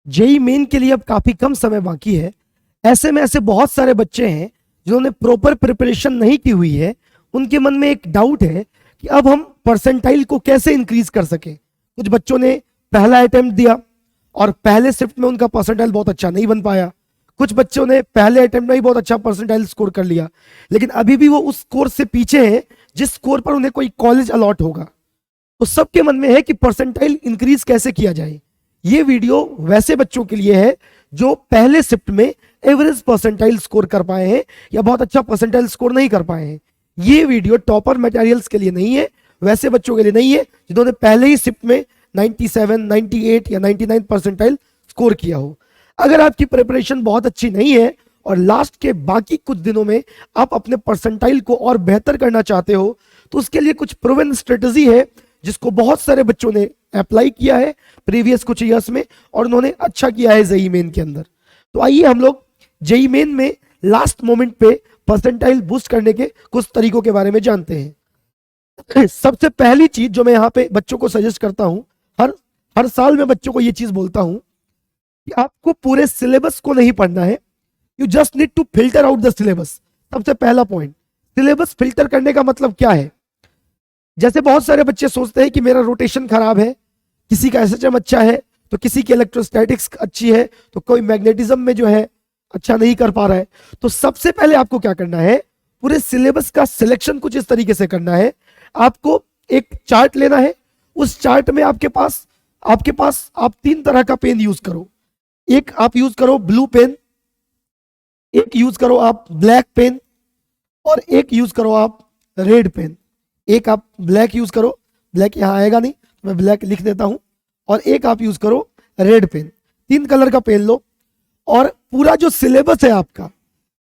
JEE main के लिए अब काफी कम समय बाकी है। ऐसे में ऐसे बहुत सारे बच्चे हैं जिन्होंने प्रॉपर प्रिपरेशन नहीं की हुई है। उनके मन में एक डाउट है कि अब हम परसेंटाइल को कैसे इंक्रीज कर सकें। कुछ बच्चों ने पहला अटेम्प्ट दिया और पहले शिफ्ट में उनका परसेंटाइल बहुत अच्छा नहीं बन पाया। कुछ बच्चों ने पहले अटेम्प्ट में ही बहुत अच्छा परसेंटाइल स्कोर कर लिया, लेकिन अभी भी वो उस स्कोर से पीछे है जिस स्कोर पर उन्हें कोई कॉलेज अलॉट होगा। तो सबके मन में है कि परसेंटाइल इंक्रीज कैसे किया जाए। ये वीडियो वैसे बच्चों के लिए है जो पहले शिफ्ट में एवरेज परसेंटाइल स्कोर कर पाए हैं या बहुत अच्छा परसेंटाइल स्कोर नहीं कर पाए हैं। ये वीडियो टॉपर मटेरियल्स के लिए नहीं है, वैसे बच्चों के लिए नहीं है जिन्होंने पहले ही शिफ्ट में 97, 98 या 99 परसेंटाइल स्कोर किया हो। अगर आपकी प्रिपरेशन बहुत अच्छी नहीं है और लास्ट के बाकी कुछ दिनों में आप अपने परसेंटाइल को और बेहतर करना चाहते हो, तो उसके लिए कुछ प्रूवन स्ट्रेटजी है जिसको बहुत सारे बच्चों ने अप्लाई किया है प्रीवियस कुछ ईयर्स में और उन्होंने अच्छा किया है जेई मेन के अंदर। तो आइए हम लोग जेई मेन में लास्ट मोमेंट पे परसेंटाइल बूस्ट करने के कुछ तरीकों के बारे में जानते हैं। सबसे पहली चीज जो मैं यहाँ पे बच्चों को सजेस्ट करता हूँ, हर हर साल मैं बच्चों को ये चीज बोलता हूँ कि आपको पूरे सिलेबस को नहीं पढ़ना है, you just need to filter out the syllabus. सबसे पहला पॉइंट, सिलेबस फिल्टर करने का मतलब क्या है। जैसे बहुत सारे बच्चे सोचते हैं कि मेरा रोटेशन खराब है, किसी का एसएचएम अच्छा है, तो किसी की इलेक्ट्रोस्टैटिक्स अच्छी है, तो कोई मैग्नेटिज्म में जो है अच्छा नहीं कर पा रहा है। तो सबसे पहले आपको क्या करना है, पूरे सिलेबस का सिलेक्शन कुछ इस तरीके से करना है। आपको एक चार्ट लेना है, उस चार्ट में आपके पास आप 3 तरह का पेन यूज करो। एक आप यूज करो ब्लू पेन, एक यूज करो आप ब्लैक पेन और एक यूज करो आप रेड पेन। एक आप ब्लैक यूज करो, ब्लैक यहां आएगा नहीं, मैं ब्लैक लिख देता हूं, और एक आप यूज करो रेड पेन। 3 कलर का पेन लो और पूरा जो सिलेबस है आपका,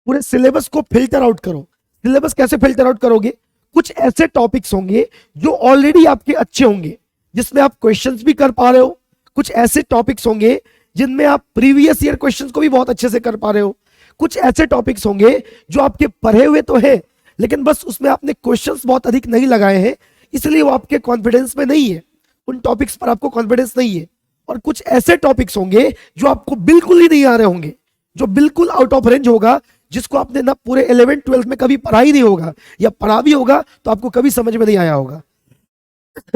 पूरे सिलेबस को फिल्टर आउट करो। सिलेबस कैसे फिल्टर आउट करोगे, कुछ ऐसे टॉपिक्स होंगे जो ऑलरेडी आपके अच्छे होंगे जिसमें आप क्वेश्चंस भी कर पा रहे हो। कुछ ऐसे टॉपिक्स होंगे जिनमें आप प्रीवियस ईयर क्वेश्चंस को भी बहुत अच्छे से कर पा रहे हो। कुछ ऐसे टॉपिक्स होंगे जो आपके पढ़े हुए तो है, लेकिन बस उसमें आपने क्वेश्चंस बहुत अधिक नहीं लगाए हैं, इसलिए वो आपके कॉन्फिडेंस में नहीं है, उन टॉपिक्स पर आपको कॉन्फिडेंस नहीं है। और कुछ ऐसे टॉपिक्स होंगे जो आपको बिल्कुल ही नहीं आ रहे होंगे, जो बिल्कुल आउट ऑफ रेंज होगा, जिसको आपने ना पूरे 11th 12th में कभी पढ़ा ही नहीं होगा, या पढ़ा भी होगा तो आपको कभी समझ में नहीं आया होगा।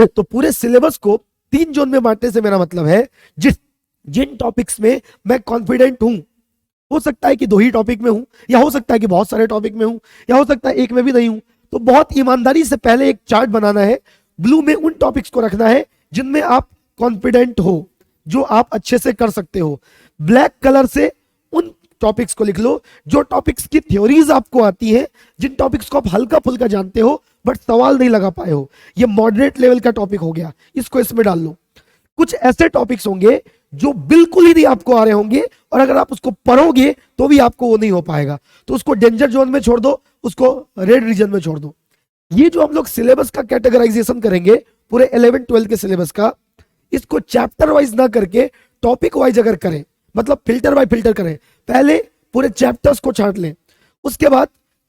तो पूरे सिलेबस को 3 जोन में बांटने से मेरा मतलब है जिन टॉपिक्स में मैं कॉन्फिडेंट हूं, हो सकता है कि 2 ही टॉपिक में हूं, या हो सकता है कि बहुत सारे टॉपिक में हूं, या हो सकता है एक में भी नहीं हूं, तो बहुत ईमानदारी से पहले एक चार्ट बनाना है। ब्लू में उन टॉपिक्स को रखना है जिनमें आप कॉन्फिडेंट हो, जो आप अच्छे से कर सकते हो। ब्लैक कलर से उन टॉपिक्स को लिख लो जो टॉपिक्स की थ्योरीज आपको आती है, जिन टॉपिक्स को आप हल्का फुल्का जानते हो बट सवाल नहीं लगा पाए हो। ये मॉडरेट लेवल का टॉपिक हो गया, इसको इसमें डाल लो। कुछ ऐसे टॉपिक्स होंगे जो बिल्कुल ही नहीं आपको आ रहे होंगे, और अगर आप उसको पढ़ोगे तो भी आपको वो नहीं हो पाएगा, तो उसको डेंजर जोन में छोड़ दो, उसको रेड रीजन में छोड़ दो। ये जो हम लोग सिलेबस का कैटेगराइजेशन करेंगे पूरे 11th 12th के सिलेबस का, इसको चैप्टर वाइज ना करके टॉपिक वाइज अगर करें, मतलब फिल्टर बाय फिल्टर करें, पहले पूरे चैप्टर्स को छांट लें। उसके बाद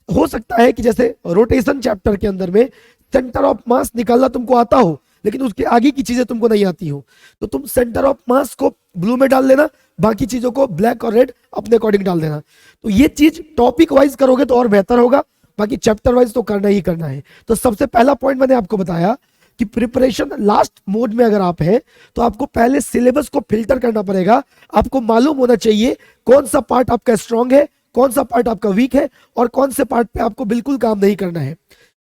हो सकता है कि जैसे रोटेशन चैप्टर के अंदर में सेंटर ऑफ मास निकालना तुमको आता हो, लेकिन उसके आगे की चीजें तुमको नहीं आती हो, तो तुम सेंटर ऑफ मास को ब्लू में डाल देना, बाकी चीजों को ब्लैक और रेड अपने अकॉर्डिंग डाल देना। तो ये चीज टॉपिक वाइज करोगे तो और बेहतर होगा, बाकी चैप्टर वाइज तो करना ही करना है। तो सबसे पहला पॉइंट मैंने आपको बताया कि प्रिपरेशन लास्ट मोड में अगर आप हैं तो आपको पहले सिलेबस को फिल्टर करना पड़ेगा। आपको मालूम होना चाहिए कौन सा पार्ट आपका स्ट्रांग है, कौन सा पार्ट आपका वीक है, और कौन से पार्ट पे आपको बिल्कुल काम नहीं करना है।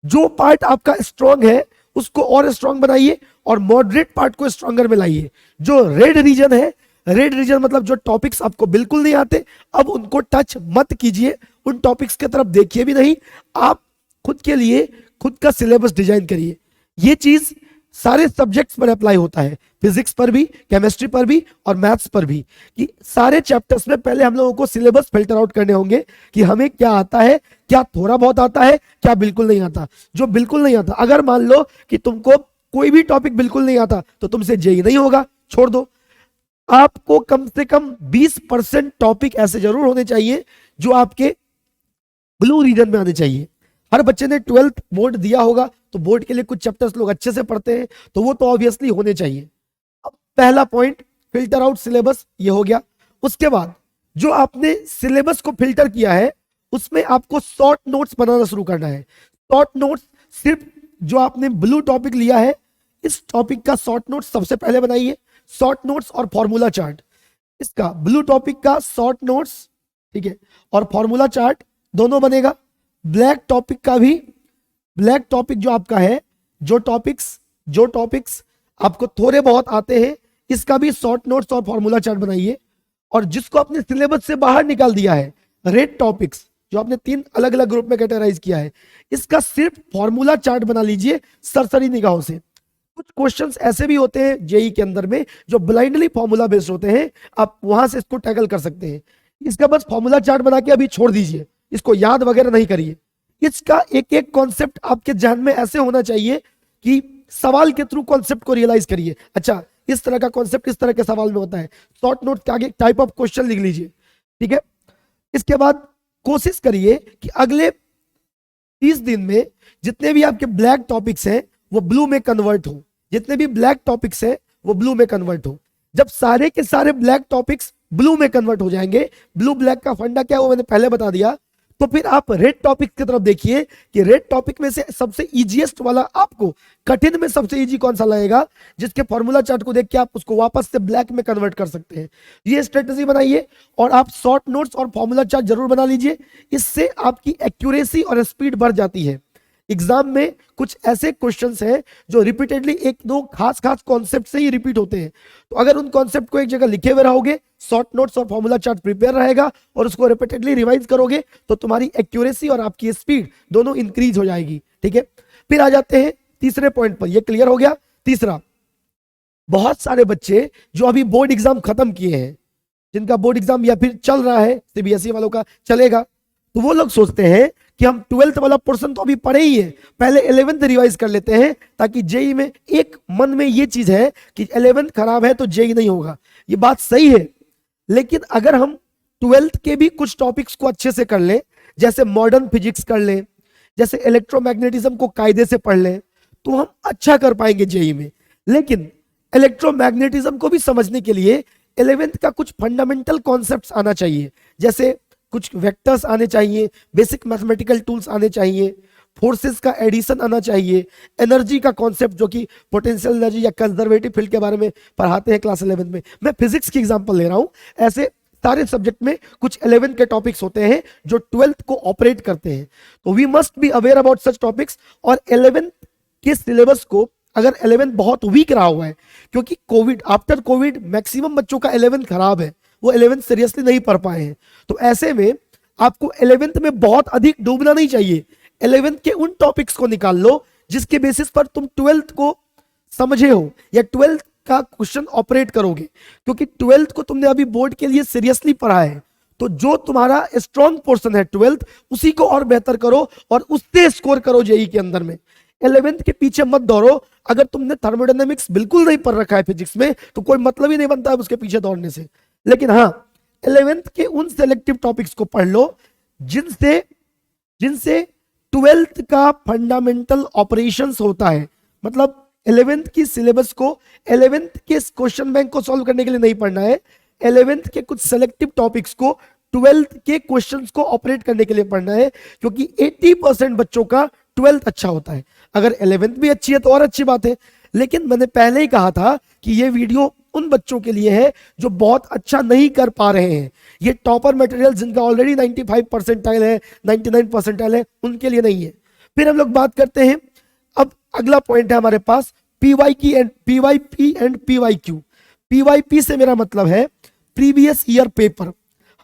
जो पार्ट आपका स्ट्रांग है उसको और स्ट्रांग बनाइए और मॉडरेट पार्ट को स्ट्रांगर में लाइए। जो रेड रीजन है, रेड रीजन मतलब जो टॉपिक्स आपको बिल्कुल नहीं आते, अब उनको टच मत कीजिए, उन टॉपिक्स की तरफ देखिए भी नहीं। आप खुद के लिए खुद का सिलेबस डिजाइन करिए। ये चीज सारे सब्जेक्ट्स पर अप्लाई होता है, फिजिक्स पर भी, केमिस्ट्री पर भी और मैथ्स पर भी, कि सारे चैप्टर्स में पहले हम लोगों को सिलेबस फिल्टर आउट करने होंगे कि हमें क्या आता है, क्या थोड़ा बहुत आता है, क्या बिल्कुल नहीं आता। जो बिल्कुल नहीं आता, अगर मान लो कि तुमको कोई भी टॉपिक बिल्कुल नहीं आता तो तुमसे जेई नहीं होगा, छोड़ दो। आपको कम से कम 20% टॉपिक ऐसे जरूर होने चाहिए जो आपके ब्लू रीजन में आने चाहिए। हर बच्चे ने 12th बोर्ड दिया होगा तो बोर्ड के लिए कुछ चैप्टर्स लोग अच्छे से पढ़ते हैं, तो वो तो ऑब्वियसली होने चाहिए। अब पहला पॉइंट फिल्टर आउट सिलेबस, ये हो गया। उसके बाद जो आपने सिलेबस को फिल्टर किया है उसमें आपको शॉर्ट नोट्स बनाना शुरू करना है। शॉर्ट नोट्स सिर्फ जो आपने ब्लू टॉपिक लिया है इस टॉपिक का शॉर्ट नोट्स सबसे पहले बनाइए। शॉर्ट नोट्स और फॉर्मूला चार्ट, इसका ब्लू टॉपिक का शॉर्ट नोट्स, ठीक है, और फॉर्मूला चार्ट दोनों बनेगा। ब्लैक टॉपिक का भी, ब्लैक टॉपिक जो आपका है, जो टॉपिक्स आपको थोड़े बहुत आते हैं इसका भी शॉर्ट नोट्स और फॉर्मूला चार्ट बनाइए। और जिसको आपने सिलेबस से बाहर निकाल दिया है, रेड टॉपिक्स जो आपने 3 अलग अलग ग्रुप में कैटेगराइज किया है, इसका सिर्फ फॉर्मूला चार्ट बना लीजिए सरसरी निगाहों से। कुछ क्वेश्चंस ऐसे भी होते हैं जेई के अंदर में जो ब्लाइंडली फॉर्मूला बेस्ड होते हैं, आप वहां से इसको टैकल कर सकते हैं। इसका बस फॉर्मूला चार्ट बना के अभी छोड़ दीजिए, इसको याद वगैरह नहीं करिए। इसका एक एक कॉन्सेप्ट आपके जहन में ऐसे होना चाहिए कि सवाल के थ्रू कॉन्सेप्ट को रियलाइज करिए। अच्छा, इस तरह का कॉन्सेप्ट इस तरह के सवाल में होता है, शॉर्ट नोट के आगे टाइप ऑफ क्वेश्चन लिख लीजिए, ठीक है। इसके बाद कोशिश करिए कि अगले 30 दिन में जितने भी आपके ब्लैक टॉपिक्स हैं वो ब्लू में कन्वर्ट हो, जितने भी ब्लैक टॉपिक्स हैं वो ब्लू में कन्वर्ट हो। जब सारे के सारे ब्लैक टॉपिक्स ब्लू में कन्वर्ट हो जाएंगे, ब्लू ब्लैक का फंडा क्या है वो मैंने पहले बता दिया, तो फिर आप रेड टॉपिक की तरफ देखिए कि रेड टॉपिक में से सबसे इजीएस्ट वाला आपको, कठिन में सबसे इजी कौन सा लगेगा, जिसके फॉर्मूला चार्ट को देख के आप उसको वापस से ब्लैक में कन्वर्ट कर सकते हैं। ये स्ट्रेटजी बनाइए और आप शॉर्ट नोट्स और फॉर्मूला चार्ट जरूर बना लीजिए, इससे आपकी एक्यूरेसी और स्पीड बढ़ जाती है। एग्जाम में कुछ ऐसे क्वेश्चंस हैं जो रिपीटेडली एक दो खास कॉन्सेप्ट से ही रिपीट होते हैं, तो अगर उन कॉन्सेप्ट को एक जगह लिखे हुए रहोगे, शॉर्ट नोट्स और फॉर्मूला चार्ट प्रिपेयर रहेगा और उसको रिपीटेडली रिवाइज करोगे तो तुम्हारी एक्यूरेसी और आपकी स्पीड दोनों इंक्रीज हो जाएगी, ठीक है। फिर आ जाते हैं तीसरे पॉइंट पर, ये क्लियर हो गया। तीसरा, बहुत सारे बच्चे जो अभी बोर्ड एग्जाम खत्म किए हैं, जिनका बोर्ड एग्जाम या फिर चल रहा है, सीबीएसई वालों का चलेगा, तो वो लोग सोचते हैं कि हम 12th वाला पोर्शन तो अभी पढ़े ही है, पहले 11th रिवाइज कर लेते हैं, ताकि जेई में एक मन में ये चीज है कि 11th खराब है तो जेई नहीं होगा। ये बात सही है, लेकिन अगर हम 12th के भी कुछ टॉपिक्स को अच्छे से कर लें, जैसे मॉडर्न फिजिक्स कर लें, जैसे इलेक्ट्रोमैग्नेटिज्म को कायदे से पढ़ लें, तो हम अच्छा कर पाएंगे जेई में। लेकिन इलेक्ट्रोमैग्नेटिज्म को भी समझने के लिए 11th का कुछ फंडामेंटल कॉन्सेप्ट्स आना चाहिए, जैसे कुछ वेक्टर्स आने चाहिए, बेसिक मैथमेटिकल टूल्स आने चाहिए, फोर्सेस का एडिशन आना चाहिए, एनर्जी का कॉन्सेप्ट जो कि पोटेंशियल एनर्जी या कंजर्वेटिव फील्ड के बारे में पढ़ाते हैं क्लास 11 में। मैं फिजिक्स की एग्जांपल ले रहा हूं, ऐसे सारे सब्जेक्ट में कुछ 11 के टॉपिक्स होते हैं जो 12th को ऑपरेट करते हैं, तो we must be aware about such topics. और 11 के सिलेबस को, अगर 11 बहुत वीक रहा हुआ है, क्योंकि कोविड, आफ्टर कोविड मैक्सिमम बच्चों का 11 खराब है, वो 11 सीरियसली नहीं पढ़ पाए हैं, तो ऐसे में आपको 11th में बहुत अधिक डूबना नहीं चाहिए। 11th के उन टॉपिक्स को निकाल लो जिसके बेसिस पर तुम 12th को समझे हो या 12th का क्वेश्चन ऑपरेट करोगे, क्योंकि 12th को तुमने अभी बोर्ड के लिए सीरियसली पढ़ा है, तो जो तुम्हारा स्ट्रॉन्ग पोर्शन है 12th, उसी को और बेहतर करो और उससे स्कोर करो जेई के अंदर में। 11th के पीछे मत दौड़ो। अगर तुमने थर्मोडायनेमिक्स बिल्कुल नहीं पढ़ रखा है फिजिक्स में, तो कोई मतलब ही नहीं बनता है उसके पीछे दौड़ने से। लेकिन हाँ, 11th के उन सेलेक्टिव टॉपिक्स को पढ़ लो जिनसे 12th का फंडामेंटल ऑपरेशंस होता है। मतलब 11th की सिलेबस को, 11th के क्वेश्चन बैंक को सॉल्व करने के लिए नहीं पढ़ना है, 11th के कुछ सेलेक्टिव टॉपिक्स को 12th के क्वेश्चंस को ऑपरेट करने के लिए पढ़ना है, क्योंकि 80% बच्चों का 12th अच्छा होता है। अगर 11th भी अच्छी है तो और अच्छी बात है, लेकिन मैंने पहले ही कहा था कि ये वीडियो उन बच्चों के लिए है जो बहुत अच्छा नहीं कर पा रहे हैं। ये टॉपर मटेरियल जिनका ऑलरेडी 95 परसेंटाइल है, 99 परसेंटाइल है, उनके लिए नहीं है। फिर हम लोग बात करते हैं, अब अगला पॉइंट है हमारे पास पीवाईपी एंड पीवाईक्यू। पीवाईपी से मेरा मतलब है प्रीवियस ईयर पेपर।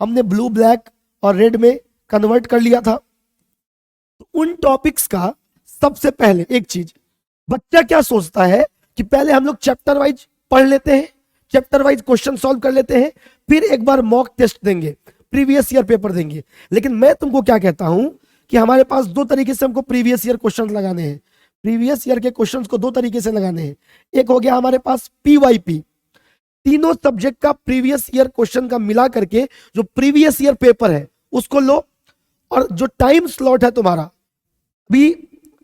हमने ब्लू, ब्लैक और रेड में कन्वर्ट कर लिया था। तो उन टॉपिक्स का सबसे पहले एक चीज, बच्चा क्या सोचता है कि पहले हम लोग चैप्टर वाइज पढ़ लेते हैं, चैप्टर वाइज क्वेश्चन सॉल्व कर लेते हैं, फिर एक बार मॉक टेस्ट देंगे, प्रीवियस ईयर पेपर देंगे। लेकिन मैं तुमको क्या कहता हूं कि हमारे पास दो तरीके से हमको प्रीवियस ईयर क्वेश्चन लगाने हैं। प्रीवियस ईयर के क्वेश्चंस को दो तरीके से लगाने हैं। एक हो गया हमारे पास पीवाईपी, तीनों सब्जेक्ट का प्रीवियस ईयर क्वेश्चन का मिला करके जो प्रीवियस ईयर पेपर है उसको लो, और जो टाइम स्लॉट है तुम्हारा भी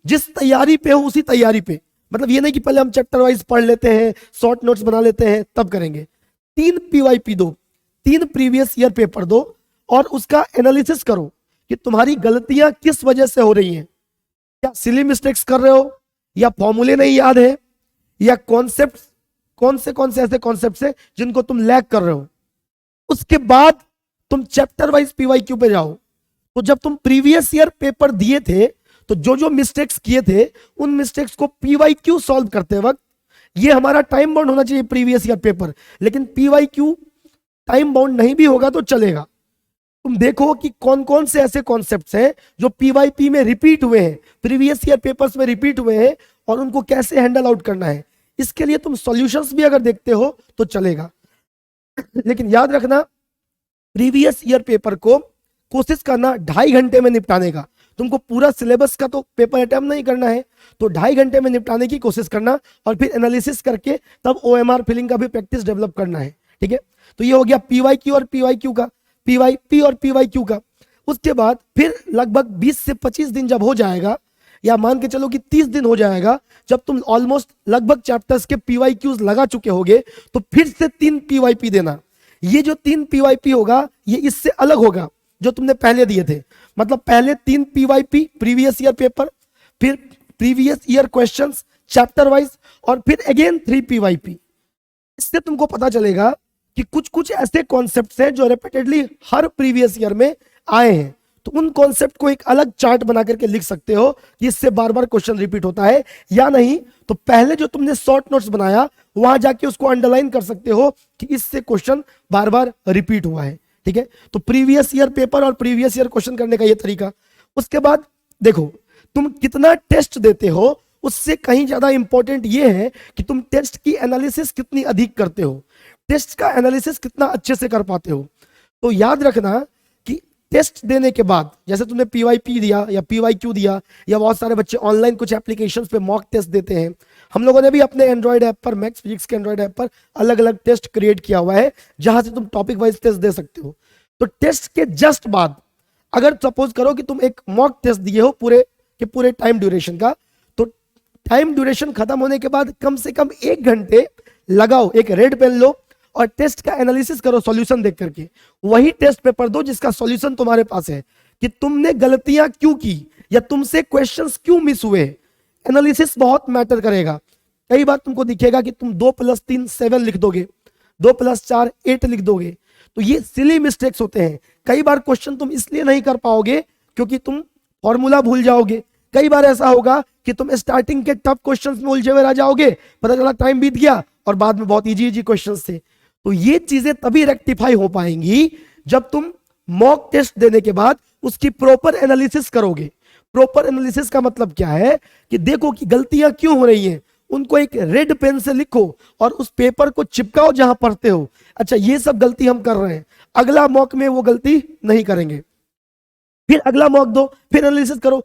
जिस तैयारी पे हो उसी तैयारी पे, मतलब ये नहीं कि पहले हम चैप्टर वाइज पढ़ लेते हैं, शॉर्ट नोट्स बना लेते हैं तब करेंगे। 3 पीवाईपी दो, 3 प्रीवियस ईयर पेपर दो और उसका एनालिसिस करो कि तुम्हारी गलतियां किस वजह से हो रही हैं। क्या सिली मिस्टेक्स कर रहे हो, या फॉर्मूले नहीं याद है, या कॉन्सेप्ट कौन से ऐसे कॉन्सेप्ट है जिनको तुम लैग कर रहे हो। उसके बाद तुम चैप्टर वाइज पीवाईक्यू पे जाओ। तो जब तुम प्रीवियस ईयर पेपर दिए थे तो जो जो मिस्टेक्स किए थे उन मिस्टेक्स को पीवाईक्यू सॉल्व करते वक्त, ये हमारा टाइम बाउंड होना चाहिए प्रीवियस ईयर पेपर, लेकिन पीवाईक्यू टाइम बाउंड नहीं भी होगा तो चलेगा। तुम देखो कि कौन कौन से ऐसे कॉन्सेप्ट्स हैं जो पीवाईपी में रिपीट हुए हैं, प्रीवियस ईयर पेपर्स में रिपीट हुए हैं, और उनको कैसे हैंडल आउट करना है। इसके लिए तुम सॉल्यूशंस भी अगर देखते हो तो चलेगा, लेकिन याद रखना प्रीवियस ईयर पेपर को कोशिश करना 2.5 घंटे में निपटाने का। तुमको पूरा सिलेबस का तो पेपर अटेम्प्ट नहीं करना है, तो 2.5 घंटे में निपटाने की कोशिश करना, और फिर एनालिसिस करके तब ओएमआर फिलिंग का भी प्रैक्टिस डेवलप करना है। ठीक है, तो ये हो गया पीवाईक्यू और पीवाईक्यू का, पीवाईपी और पीवाईक्यू का। उसके बाद फिर लगभग 20 से 25 दिन जब हो जाएगा, या मान के चलो कि 30 दिन हो जाएगा, जब तुम ऑलमोस्ट लगभग चैप्टर्स के पीवाईक्यूज लगा चुके होगे, तो फिर से 3 पीवाईपी देना। ये जो 3 पीवाईपी होगा ये इससे अलग होगा जो तुमने पहले दिए थे। मतलब पहले 3 पीवाईपी प्रीवियस ईयर पेपर, फिर previous year questions chapter wise, और फिर अगेन 3 पीवाईपी। इससे तुमको पता चलेगा कि कुछ कुछ ऐसे कॉन्सेप्ट्स हैं जो रिपीटेडली हर प्रीवियस ईयर में आए हैं, तो उन कॉन्सेप्ट को एक अलग चार्ट बना करके लिख सकते हो कि इससे बार बार क्वेश्चन रिपीट होता है या नहीं। तो पहले जो तुमने शॉर्ट नोट्स बनाया वहां जाके उसको अंडरलाइन कर सकते हो कि इससे क्वेश्चन बार बार रिपीट हुआ है। ठीक है, तो प्रीवियस ईयर पेपर और प्रीवियस ईयर क्वेश्चन करने का ये तरीका। उसके बाद देखो तुम कितना टेस्ट देते हो, उससे कहीं ज्यादा इंपॉर्टेंट ये है कि तुम टेस्ट की एनालिसिस कितनी अधिक करते हो, टेस्ट का एनालिसिस कितना अच्छे से कर पाते हो। तो याद रखना कि टेस्ट देने के बाद, जैसे तुमने पीवाईपी दिया या पीवाईक्यू दिया, या बहुत सारे बच्चे ऑनलाइन कुछ एप्लीकेशंस पे मॉक टेस्ट देते हैं, हम लोगों ने भी अपने एंड्रॉइड ऐप पर, मैक्स फिजिक्स के एंड्रॉइड ऐप पर अलग अलग टेस्ट क्रिएट किया हुआ है जहां से तुम टॉपिक वाइज टेस्ट दे सकते हो। तो टेस्ट के जस्ट बाद अगर सपोज करो कि तुम एक मॉक टेस्ट दिए हो पूरे के पूरे टाइम ड्यूरेशन का, तो टाइम ड्यूरेशन खत्म होने के बाद कम से कम 1 घंटे लगाओ, एक रेड पेन लो और टेस्ट का एनालिसिस करो सॉल्यूशन देख करके। वही टेस्ट पेपर दो जिसका सॉल्यूशन तुम्हारे पास है, कि तुमने गलतियां क्यों की या तुमसे क्वेश्चंस क्यों मिस हुए। एनालिसिस बहुत मैटर करेगा। कई बार तुमको दिखेगा कि तुम 2 + 3 7 लिख दोगे, 2 + 4 8 लिख दोगे, तो ये सिली मिस्टेक्स होते हैं। कई बार क्वेश्चन तुम इसलिए नहीं कर पाओगे क्योंकि तुम फॉर्मूला भूल जाओगे। कई बार ऐसा होगा कि तुम स्टार्टिंग के टफ क्वेश्चंस में उलझे हुए रह जाओगे, पता चला टाइम बीत गया और बाद में बहुत इजी क्वेश्चंस थे। तो ये चीजें तभी रेक्टिफाई हो पाएंगी जब तुम मॉक टेस्ट देने के बाद उसकी प्रॉपर एनालिसिस करोगे। प्रॉपर एनालिसिस का मतलब क्या है कि देखो कि गलतियां क्यों हो रही हैं, उनको एक रेड पेन से लिखो और उस पेपर को चिपकाओ जहां पढ़ते हो। अच्छा, ये सब गलती हम कर रहे हैं, अगला मॉक में वो गलती नहीं करेंगे। फिर अगला मॉक दो, फिर एनालिसिस करो,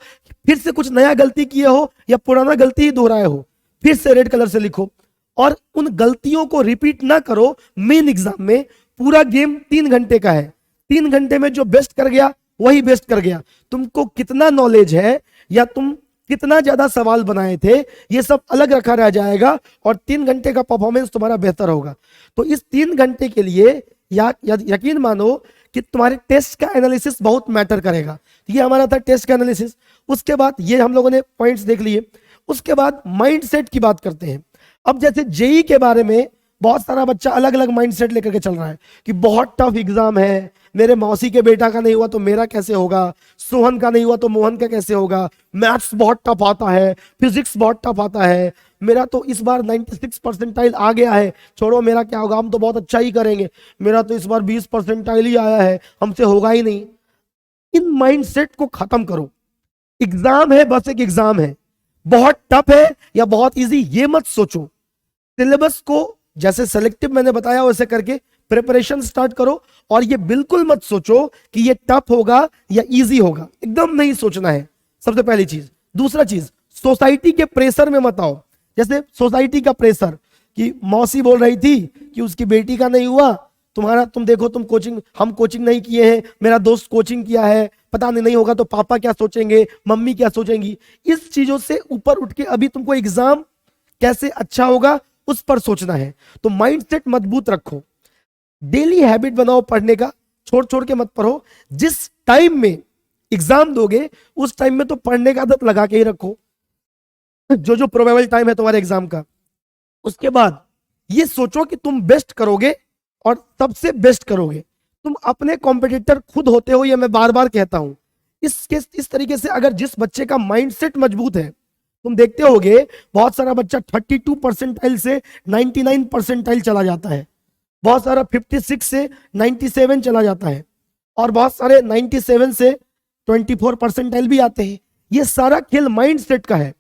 फिर से कुछ नया गलती किए हो या पुराना गलती ही दोहराए हो, फिर से रेड कलर से लिखो, और उन गलतियों को रिपीट ना करो। मेन एग्जाम में पूरा गेम 3 घंटे का है, 3 घंटे में जो बेस्ट कर गया वही बेस्ट कर गया। तुमको कितना नॉलेज है या तुम कितना ज्यादा सवाल बनाए थे ये सब अलग रखा रह जाएगा, और 3 घंटे का परफॉर्मेंस तुम्हारा बेहतर होगा। तो इस 3 घंटे के लिए यकीन मानो कि तुम्हारे टेस्ट का एनालिसिस बहुत मैटर करेगा। ये हमारा था टेस्ट का एनालिसिस। उसके बाद ये हम लोगों ने पॉइंट्स देख लिए। उसके बाद माइंडसेट की बात करते हैं। अब जैसे जेई के बारे में बहुत सारा बच्चा अलग अलग माइंडसेट लेकर के चल रहा है कि बहुत टफ एग्जाम है, मेरे मौसी के बेटा का नहीं हुआ तो मेरा कैसे होगा, सोहन का नहीं हुआ तो मोहन का कैसे होगा, मैथ्स बहुत टफ आता है, फिजिक्स बहुत टफ आता है, मेरा तो इस बार 96 परसेंटाइल आ गया है, छोड़ो मेरा क्या होगा, हम तो बहुत अच्छा ही करेंगे, मेरा तो इस बार 20 परसेंटाइल ही आया है, हमसे होगा ही नहीं। इन माइंडसेट को खत्म करो। एग्जाम है, बस एक एग्जाम है, बहुत टफ है या बहुत इजी ये मत सोचो। सिलेबस को जैसे सेलेक्टिव मैंने बताया वैसे करके प्रिपरेशन स्टार्ट करो, और ये बिल्कुल मत सोचो कि ये टफ होगा या इजी होगा, एकदम नहीं सोचना है, सबसे पहली चीज। दूसरा चीज, सोसाइटी के प्रेशर में मत आओ। जैसे सोसाइटी का प्रेशर कि मौसी बोल रही थी कि उसकी बेटी का नहीं हुआ, तुम देखो तुम हम कोचिंग नहीं किए हैं, मेरा दोस्त कोचिंग किया है, पता नहीं होगा तो पापा क्या सोचेंगे, मम्मी क्या सोचेंगी। इस चीजों से ऊपर उठ के अभी तुमको एग्जाम कैसे अच्छा होगा उस पर सोचना है। तो माइंडसेट मजबूत रखो। डेली हैबिट बनाओ पढ़ने का, छोड़ छोड़ के मत पढ़ो। जिस टाइम में एग्जाम दोगे उस टाइम में तो पढ़ने का आदत लगा के ही रखो, जो जो प्रोबेबल टाइम है तुम्हारे एग्जाम का। उसके बाद ये सोचो कि तुम बेस्ट करोगे और सबसे बेस्ट करोगे। तुम अपने कॉम्पिटिटर खुद होते हो, ये मैं बार बार कहता हूं। इस तरीके से अगर जिस बच्चे का माइंडसेट मजबूत है, तुम देखते होगे बहुत सारा बच्चा 32 परसेंटाइल से 99 परसेंटाइल चला जाता है, बहुत सारा 56 से 97 चला जाता है, और बहुत सारे 97 से 24 परसेंटाइल भी आते हैं। ये सारा खेल माइंड सेट का है।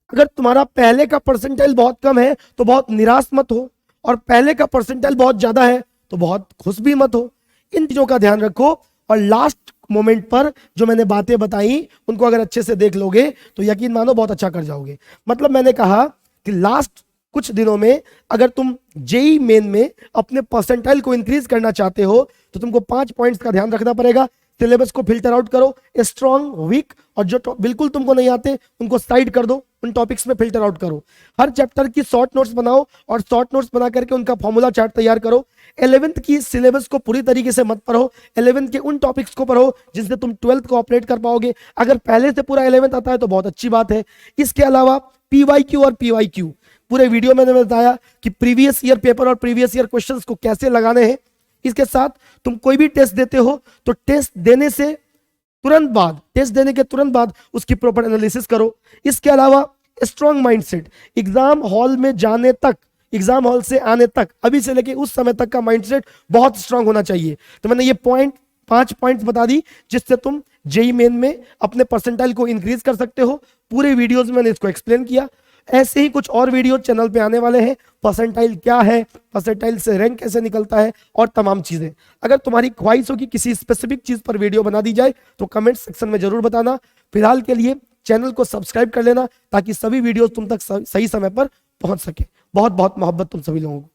अगर तुम्हारा पहले का परसेंटाइल बहुत कम है तो बहुत निराश मत हो, और पहले का परसेंटाइल बहुत ज्यादा है तो बहुत खुश भी मत हो। इन चीजों का ध्यान रखो, और लास्ट मोमेंट पर जो मैंने बातें बताई उनको अगर अच्छे से देख लोगे तो यकीन मानो बहुत अच्छा कर जाओगे। मतलब मैंने कहा कि लास्ट कुछ दिनों में अगर तुम जेई मेन में अपने परसेंटाइल को इंक्रीज करना चाहते हो तो तुमको 5 पॉइंट्स का ध्यान रखना पड़ेगा। सिलेबस को फिल्टर आउट करो, स्ट्रॉन्ग, वीक, और जो बिल्कुल तुमको नहीं आते उनको साइड कर दो, उन टॉपिक्स में फिल्टर आउट करो। हर चैप्टर की शॉर्ट नोट्स बनाओ और शॉर्ट नोट्स बना करके उनका फॉर्मूला चार्ट तैयार करो। 11th की सिलेबस को पूरी तरीके से मत पढ़ो, 11th के उन टॉपिक्स को पढ़ो जिनसे तुम 12th को ऑपरेट कर पाओगे। अगर पहले से पूरा 11th आता है तो बहुत अच्छी बात है। इसके अलावा PYQ और PYQ पूरे वीडियो में मैंने बताया कि प्रीवियस ईयर पेपर और प्रीवियस ईयर क्वेश्चंस को कैसे लगाने हैं। इसके साथ तुम कोई भी टेस्ट देते हो तो टेस्ट देने के तुरंत बाद उसकी प्रॉपर एनालिसिस करो। इसके अलावा स्ट्रॉन्ग माइंडसेट, एग्जाम हॉल में जाने तक, एग्जाम हॉल से आने तक, अभी से लेके उस समय तक का माइंडसेट बहुत स्ट्रांग होना चाहिए। तो मैंने ये 5 पॉइंट्स बता दी जिससे तुम जेई मेन में अपने परसेंटाइल को इंक्रीज कर सकते हो। पूरे वीडियोस में मैंने इसको एक्सप्लेन किया। ऐसे ही कुछ और वीडियो चैनल पे आने वाले हैं, परसेंटाइल क्या है, परसेंटाइल से रैंक कैसे निकलता है, और तमाम चीजें। अगर तुम्हारी ख्वाहिश हो कि किसी स्पेसिफिक चीज पर वीडियो बना दी जाए तो कमेंट सेक्शन में जरूर बताना। फिलहाल के लिए चैनल को सब्सक्राइब कर लेना ताकि सभी वीडियो तुम तक सही समय पर पहुंच सके। बहुत बहुत मोहब्बत तुम सभी लोगों को।